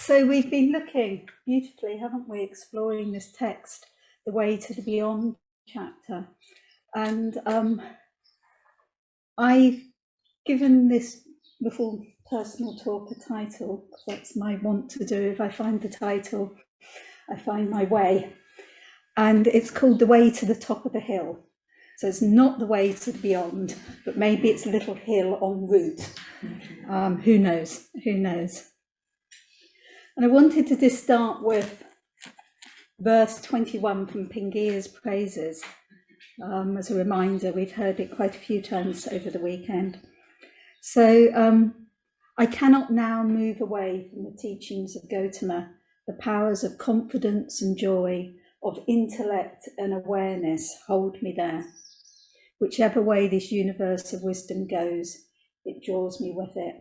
So we've been looking beautifully, haven't we, exploring this text, The Way to the Beyond chapter. And I've given this little personal talk a title, because that's my want to do. If I find the title, I find my way. And it's called The Way to the Top of the Hill. So it's not the way to the beyond, but maybe it's a little hill en route. Who knows? Who knows? And I wanted to just start with verse 21 from Pingia's Praises. As a reminder, we've heard it quite a few times over the weekend. So I cannot now move away from the teachings of Gautama, the powers of confidence and joy, of intellect and awareness hold me there. Whichever way this universe of wisdom goes, it draws me with it.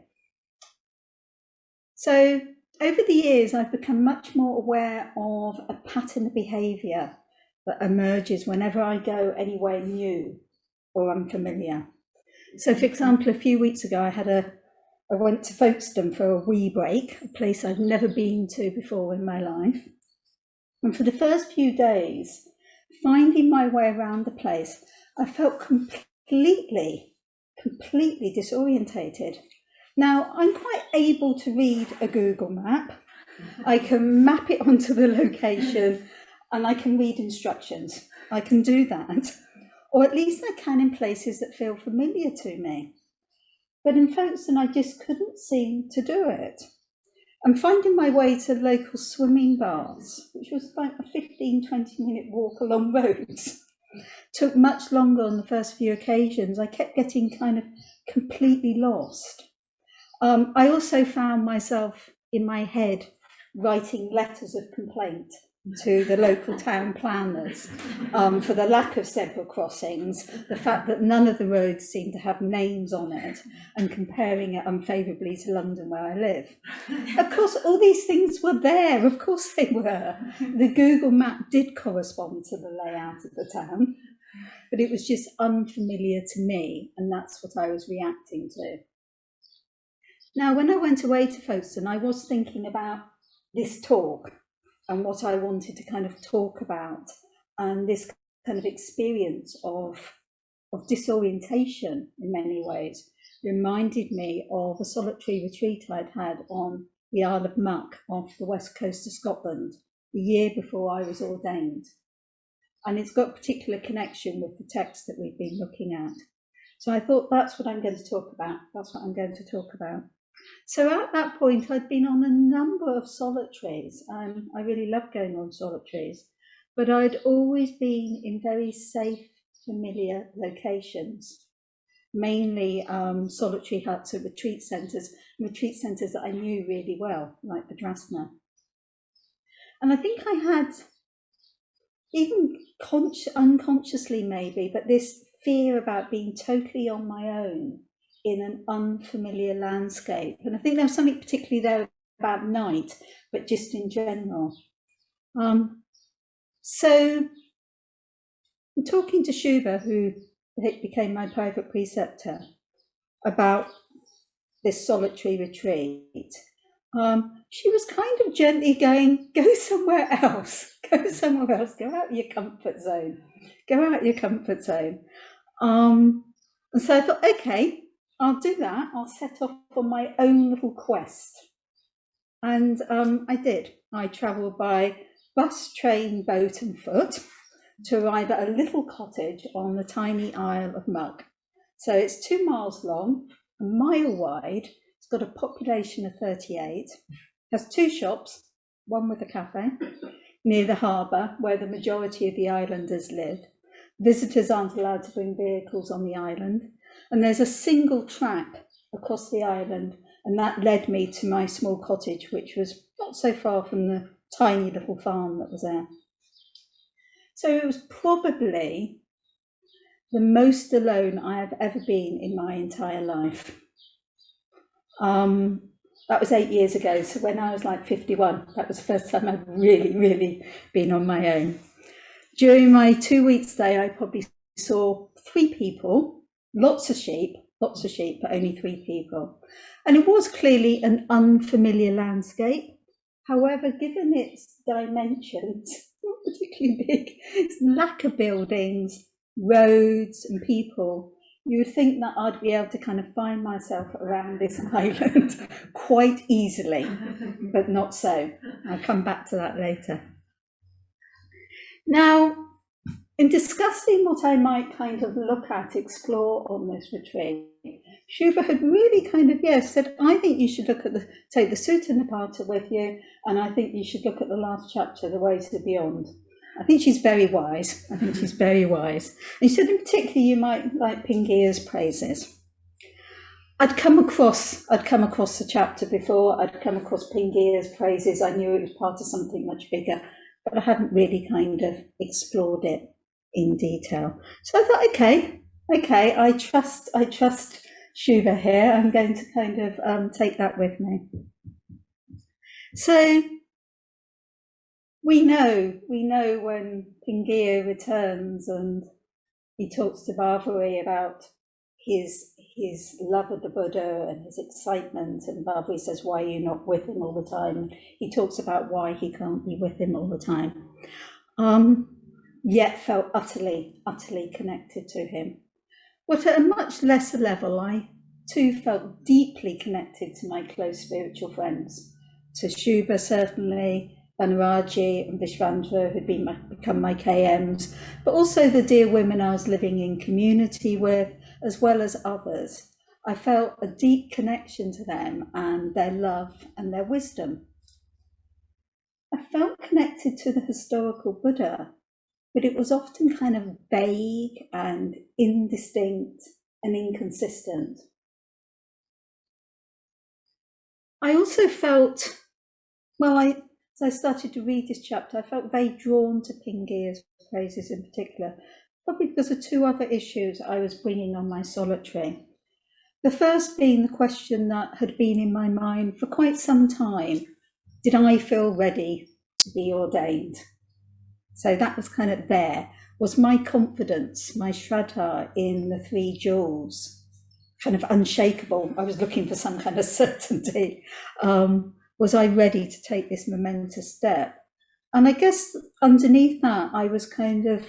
So over the years, I've become much more aware of a pattern of behaviour that emerges whenever I go anywhere new or unfamiliar. So, for example, a few weeks ago, I went to Folkestone for a wee break, a place I've never been to before in my life. And for the first few days, finding my way around the place, I felt completely disorientated. Now, I'm quite able to read a Google map. I can map it onto the location and I can read instructions. I can do that. Or at least I can in places that feel familiar to me. But in Folkestone, I just couldn't seem to do it. And finding my way to local swimming baths, which was about a 15-20 minute walk along roads, took much longer on the first few occasions. I kept getting kind of completely lost. I also found myself in my head writing letters of complaint to the local town planners for the lack of zebra crossings, the fact that none of the roads seemed to have names on it, and comparing it unfavourably to London where I live. Of course, all these things were there, of course they were. The Google map did correspond to the layout of the town, but it was just unfamiliar to me, and that's what I was reacting to. Now, when I went away to Folkestone, I was thinking about this talk and what I wanted to kind of talk about, and this kind of experience of disorientation in many ways reminded me of a solitary retreat I'd had on the Isle of Muck off the west coast of Scotland the year before I was ordained. And it's got a particular connection with the text that we've been looking at. So I thought that's what I'm going to talk about. That's what I'm going to talk about. So at that point, I'd been on a number of solitaries. I really love going on solitaries, but I'd always been in very safe, familiar locations, mainly solitary huts or retreat centres that I knew really well, like Vidrasana. And I think I had, even unconsciously maybe, but this fear about being totally on my own in an unfamiliar landscape. And I think there was something particularly there about night, but just in general. So I'm talking to Shuba, who became my private preceptor, about this solitary retreat. She was kind of gently going, go somewhere else, go out of your comfort zone, And so I thought, okay, I'll do that. I'll set off on my own little quest. And I did. I travelled by bus, train, boat and foot to arrive at a little cottage on the tiny Isle of Muck. So it's 2 miles long, a mile wide. It's got a population of 38, has 2 shops, one with a cafe, near the harbour where the majority of the islanders live. Visitors aren't allowed to bring vehicles on the island. And there's a single track across the island, and that led me to my small cottage, which was not so far from the tiny little farm that was there. So it was probably the most alone I have ever been in my entire life. That was 8 years ago, so when I was like 51, that was the first time I'd really been on my own. During my 2 weeks stay, I probably saw 3 people. Lots of sheep, but only 3 people. And it was clearly an unfamiliar landscape. However, given its dimensions, not particularly big, its lack of buildings, roads and people, you would think that I'd be able to kind of find myself around this island quite easily, but not so. I'll come back to that later. Now, in discussing what I might kind of look at, explore on this retreat, Shuba had really kind of, said, I think you should look at take the Sutta Nipata with you, and I think you should look at the last chapter, The Way to the Beyond. I think she's very wise. And he said, in particular, you might like Pingia's praises. I'd come across the chapter before, I'd come across Pingia's praises. I knew it was part of something much bigger, but I hadn't really kind of explored it in detail. So I thought, okay, I trust Shuba here. I'm going to kind of take that with me. So we know when Pingia returns and he talks to Barbary about his love of the Buddha and his excitement, and Barbary says, why are you not with him all the time? He talks about why he can't be with him all the time, yet felt utterly connected to him. But at a much lesser level, I too felt deeply connected to my close spiritual friends, to Shuba certainly, Banaraji and Vishwandra, who'd become my KMs, but also the dear women I was living in community with, as well as others. I felt a deep connection to them and their love and their wisdom. I felt connected to the historical Buddha, but it was often kind of vague and indistinct and inconsistent. I also felt, as I started to read this chapter, I felt very drawn to Pingia's praises in particular, probably because of two other issues I was bringing on my solitary. The first being the question that had been in my mind for quite some time: did I feel ready to be ordained? So that was kind of there. Was my confidence, my shraddha in the three jewels kind of unshakable? I was looking for some kind of certainty. Was I ready to take this momentous step? And I guess underneath that, I was kind of,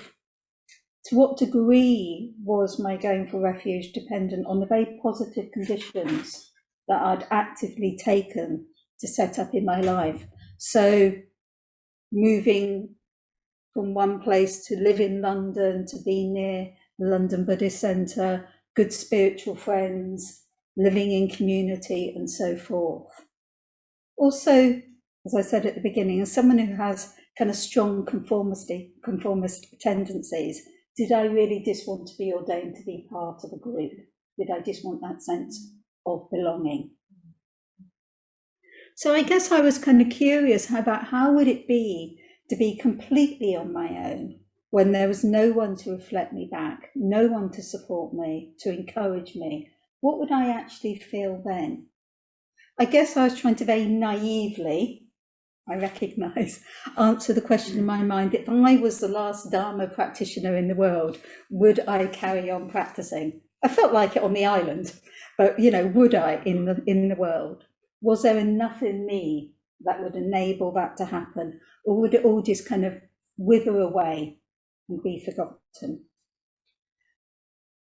to what degree was my going for refuge dependent on the very positive conditions that I'd actively taken to set up in my life? So moving from one place to live in London, to be near the London Buddhist Centre, good spiritual friends, living in community and so forth. Also, as I said at the beginning, as someone who has kind of strong conformist tendencies, did I really just want to be ordained to be part of a group? Did I just want that sense of belonging? So I guess I was kind of curious about how would it be to be completely on my own when there was no one to reflect me back, no one to support me, to encourage me. What would I actually feel then? I guess I was trying to very naively, I recognise, answer the question in my mind: if I was the last Dharma practitioner in the world, would I carry on practicing? I felt like it on the island, but would I in the world? Was there enough in me that would enable that to happen, or would it all just kind of wither away and be forgotten?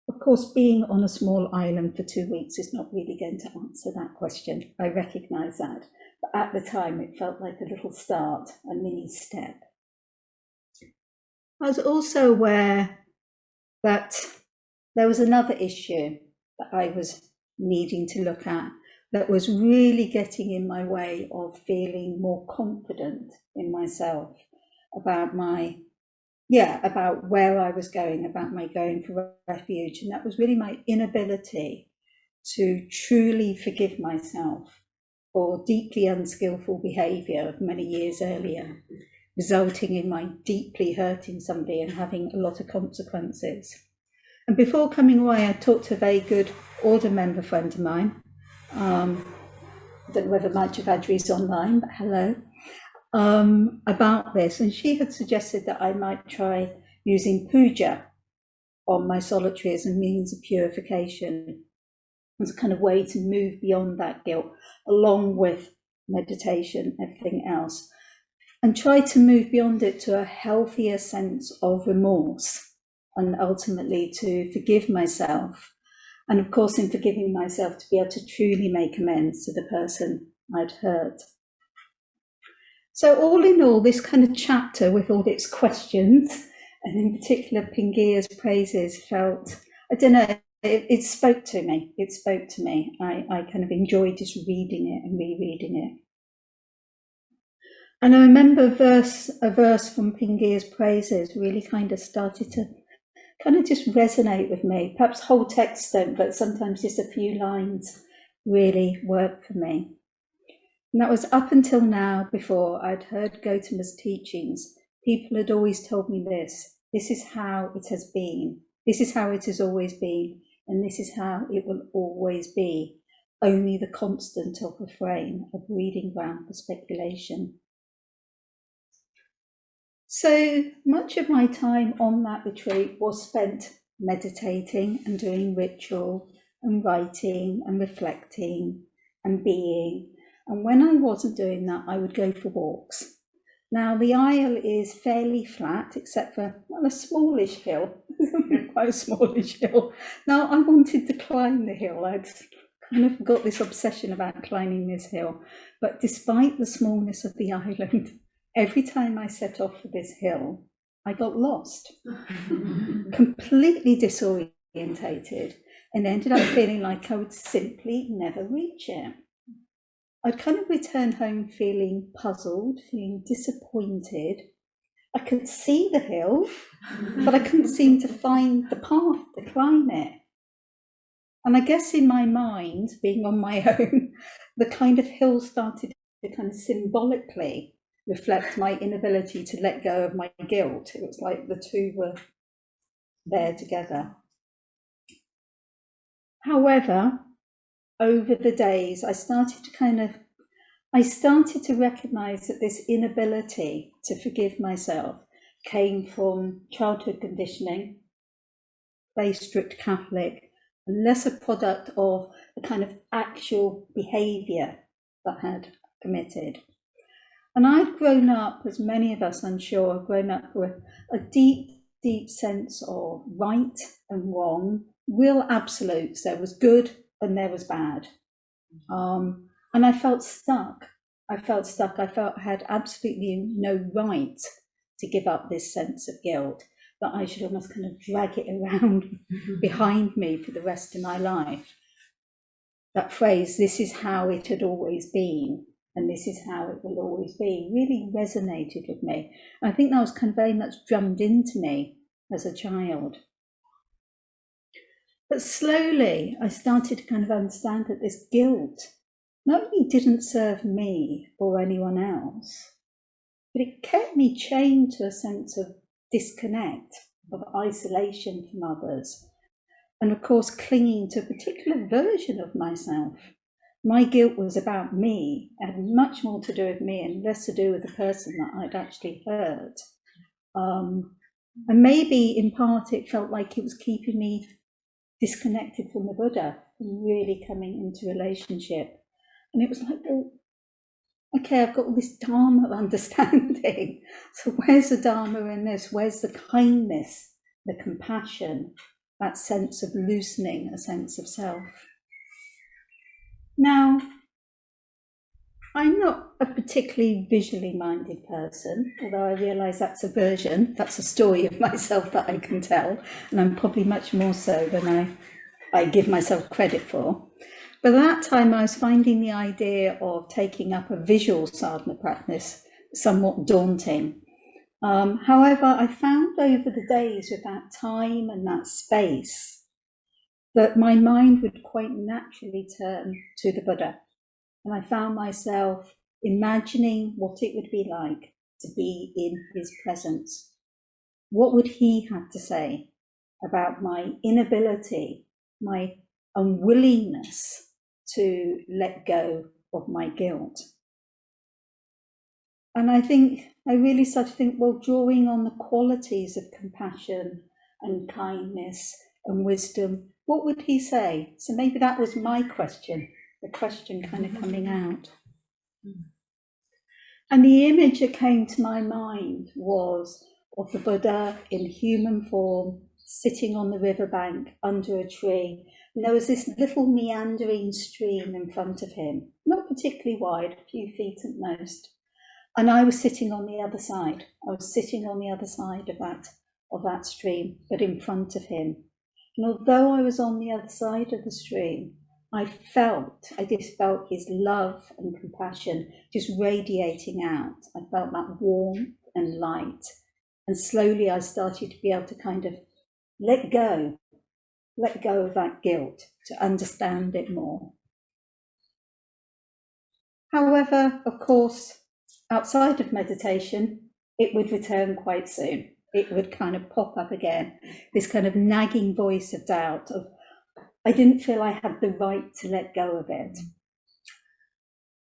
Of course, being on a small island for 2 weeks is not really going to answer that question. I recognise that. But at the time, it felt like a little start, a mini step. I was also aware that there was another issue that I was needing to look at that was really getting in my way of feeling more confident in myself about about where I was going, about my going for refuge. And that was really my inability to truly forgive myself for deeply unskillful behaviour of many years earlier, resulting in my deeply hurting somebody and having a lot of consequences. And before coming away, I talked to a very good order member friend of mine. I don't know whether Manjavadri's online, but hello. About this, and she had suggested that I might try using puja on my solitary as a means of purification, as a kind of way to move beyond that guilt, along with meditation, everything else, and try to move beyond it to a healthier sense of remorse, and ultimately to forgive myself. And of course, in forgiving myself, to be able to truly make amends to the person I'd hurt. So all in all, this kind of chapter with all its questions, and in particular Pingia's praises, felt, I don't know, it spoke to me. It spoke to me. I kind of enjoyed just reading it and rereading it. And I remember a verse from Pingia's praises really kind of started to kind of just resonate with me. Perhaps whole texts don't, but sometimes just a few lines really work for me. And that was up until now, before I'd heard Gautama's teachings, people had always told me this is how it has been, this is how it has always been, and this is how it will always be. Only the constant of refrain, a breeding ground for speculation. So much of my time on that retreat was spent meditating and doing ritual and writing and reflecting and being. And when I wasn't doing that, I would go for walks. Now, the Isle is fairly flat, except for, well, a smallish hill, quite a smallish hill. Now, I wanted to climb the hill. I'd kind of got this obsession about climbing this hill. But despite the smallness of the island, every time I set off for this hill, I got lost, completely disorientated, and ended up feeling like I would simply never reach it. I'd kind of return home feeling puzzled, feeling disappointed. I could see the hill, but I couldn't seem to find the path to climb it. And I guess in my mind, being on my own, the kind of hill started to kind of symbolically reflect my inability to let go of my guilt. It was like the two were there together. However, over the days, I started to recognize that this inability to forgive myself came from childhood conditioning, very strict Catholic, and less a product of the kind of actual behavior that I had committed. And I'd grown up, as many of us, I'm sure, have grown up with a deep, deep sense of right and wrong, real absolutes. There was good and there was bad. And I felt stuck. I felt I had absolutely no right to give up this sense of guilt, that I should almost kind of drag it around behind me for the rest of my life. That phrase, this is how it had always been, and this is how it will always be, really resonated with me. I think that was kind of very much drummed into me as a child. But slowly I started to kind of understand that this guilt not only didn't serve me or anyone else, but it kept me chained to a sense of disconnect, of isolation from others, and of course clinging to a particular version of myself. My guilt was about me, it had much more to do with me and less to do with the person that I'd actually hurt. And maybe in part it felt like it was keeping me disconnected from the Buddha and really coming into relationship. And it was like, well, okay, I've got all this Dharma understanding. So where's the Dharma in this? Where's the kindness, the compassion, that sense of loosening, a sense of self? Now, I'm not a particularly visually minded person, although I realise that's a version, that's a story of myself that I can tell, and I'm probably much more so than I give myself credit for. But at that time, I was finding the idea of taking up a visual sadhana practice somewhat daunting. However, I found over the days with that time and that space that my mind would quite naturally turn to the Buddha. And I found myself imagining what it would be like to be in his presence. What would he have to say about my inability, my unwillingness to let go of my guilt? And I think I really started to think, well, drawing on the qualities of compassion and kindness and wisdom, what would he say? So maybe that was my question, the question kind of coming out. And the image that came to my mind was of the Buddha in human form, sitting on the riverbank under a tree. And there was this little meandering stream in front of him, not particularly wide, a few feet at most. And I was sitting on the other side. I was sitting on the other side of that stream, but in front of him. And although I was on the other side of the stream, I just felt his love and compassion just radiating out. I felt that warmth and light. And slowly I started to be able to kind of let go of that guilt, to understand it more. However, of course, outside of meditation, it would return quite soon. It would kind of pop up again, this kind of nagging voice of doubt of, I didn't feel I had the right to let go of it.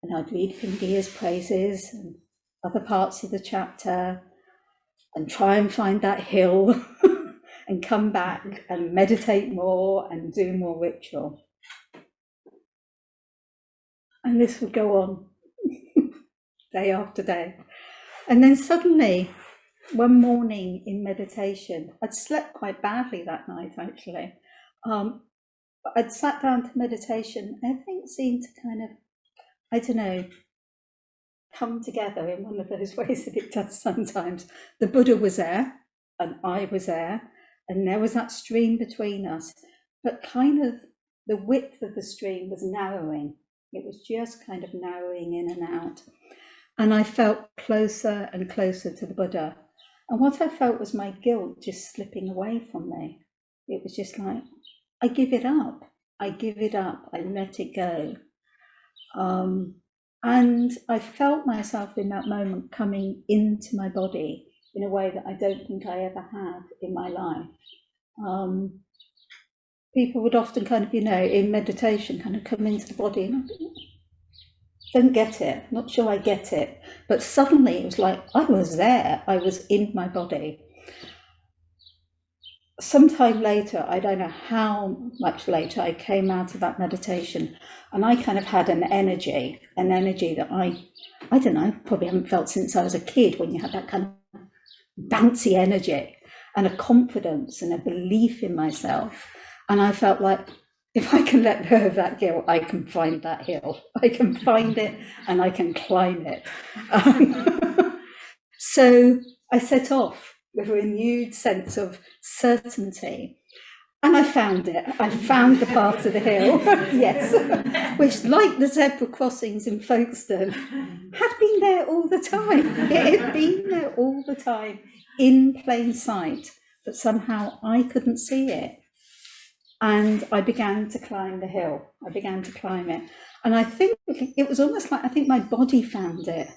And I'd read Pindia's praises and other parts of the chapter and try and find that hill and come back and meditate more and do more ritual. And this would go on day after day. And then suddenly, one morning in meditation, I'd slept quite badly that night actually. I'd sat down to meditation, and everything seemed to kind of, I don't know, come together in one of those ways that it does sometimes. The Buddha was there, and I was there, and there was that stream between us, but kind of the width of the stream was narrowing. It was just kind of narrowing in and out. And I felt closer and closer to the Buddha. And what I felt was my guilt just slipping away from me. It was just like, I give it up. I give it up. I let it go. And I felt myself in that moment coming into my body in a way that I don't think I ever have in my life. People would often kind of, in meditation, kind of come into the body and I don't get it, not sure I get it. But suddenly it was like I was there, I was in my body. Sometime later, I don't know how much later, I came out of that meditation and I kind of had an energy that I don't know, probably haven't felt since I was a kid, when you had that kind of bouncy energy and a confidence and a belief in myself. And I felt like, if I can let go of that guilt, I can find that hill. I can find it and I can climb it. So I set off with a renewed sense of certainty. And I found it. I found the path to the hill, yes, which, like the zebra crossings in Folkestone, had been there all the time. It had been there all the time, in plain sight, but somehow I couldn't see it. And I began to climb the hill. I began to climb it. And I think it was almost like, I think my body found it.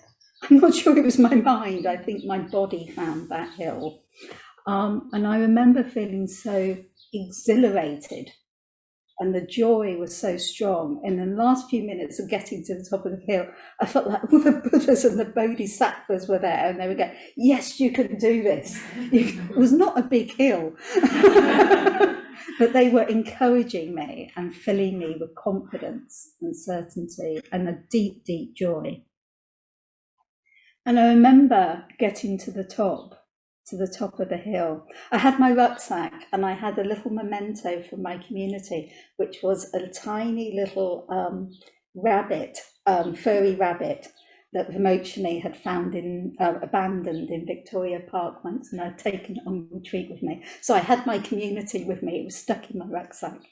I'm not sure it was my mind. I think my body found that hill. And I remember feeling so exhilarated, and the joy was so strong. In the last few minutes of getting to the top of the hill, I felt like all the Buddhas and the Bodhisattvas were there, and they would go, yes, you can do this. It was not a big hill, but they were encouraging me and filling me with confidence and certainty and a deep, deep joy. And I remember getting to the top of the hill. I had my rucksack and I had a little memento from my community, which was a tiny little rabbit, furry rabbit, that Vimochini had found abandoned in Victoria Park once, and I'd taken it on retreat with me. So I had my community with me. It was stuck in my rucksack.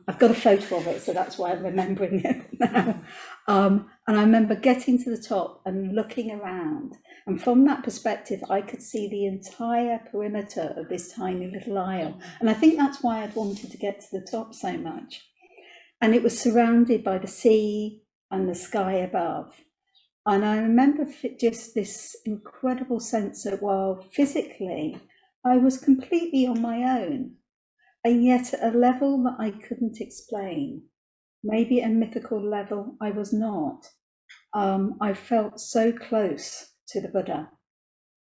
I've got a photo of it, so that's why I'm remembering it now. And I remember getting to the top and looking around, and from that perspective I could see the entire perimeter of this tiny little isle, and I think that's why I'd wanted to get to the top so much. And it was surrounded by the sea and the sky above. And I remember just this incredible sense that while physically I was completely on my own, and yet at a level that I couldn't explain, maybe a mythical level, I was not. I felt so close to the Buddha,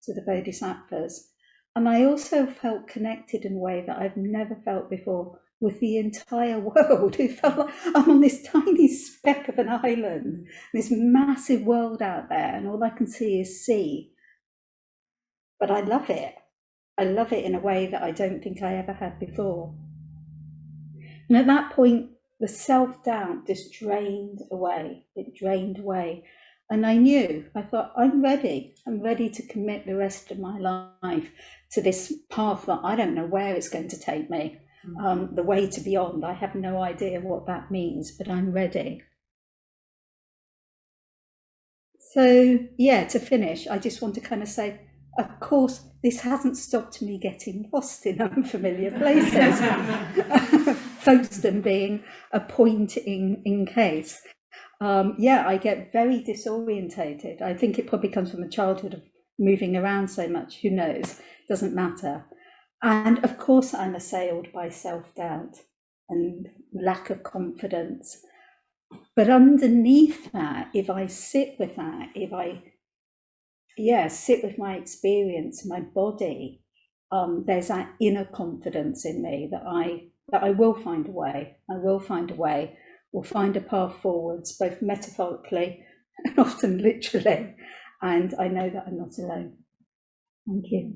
to the Bodhisattvas, and I also felt connected in a way that I've never felt before with the entire world. It felt like I'm on this tiny speck of an island, this massive world out there, and all I can see is sea. But I love it. I love it in a way that I don't think I ever had before. And at that point, the self-doubt just drained away. It drained away. And I thought, I'm ready to commit the rest of my life to this path that I don't know where it's going to take me. The way to beyond, I have no idea what that means, but I'm ready. So yeah, to finish, I just want to kind of say, of course, this hasn't stopped me getting lost in unfamiliar places. Folkestone being a point in case. I get very disorientated. I think it probably comes from a childhood of moving around so much. Who knows? Doesn't matter. And of course, I'm assailed by self-doubt and lack of confidence. But underneath that, if I sit with that, sit with my experience, my body, there's that inner confidence in me that I will find a way. I will find a way. We'll find a path forwards, both metaphorically and often literally. And I know that I'm not alone. Thank you.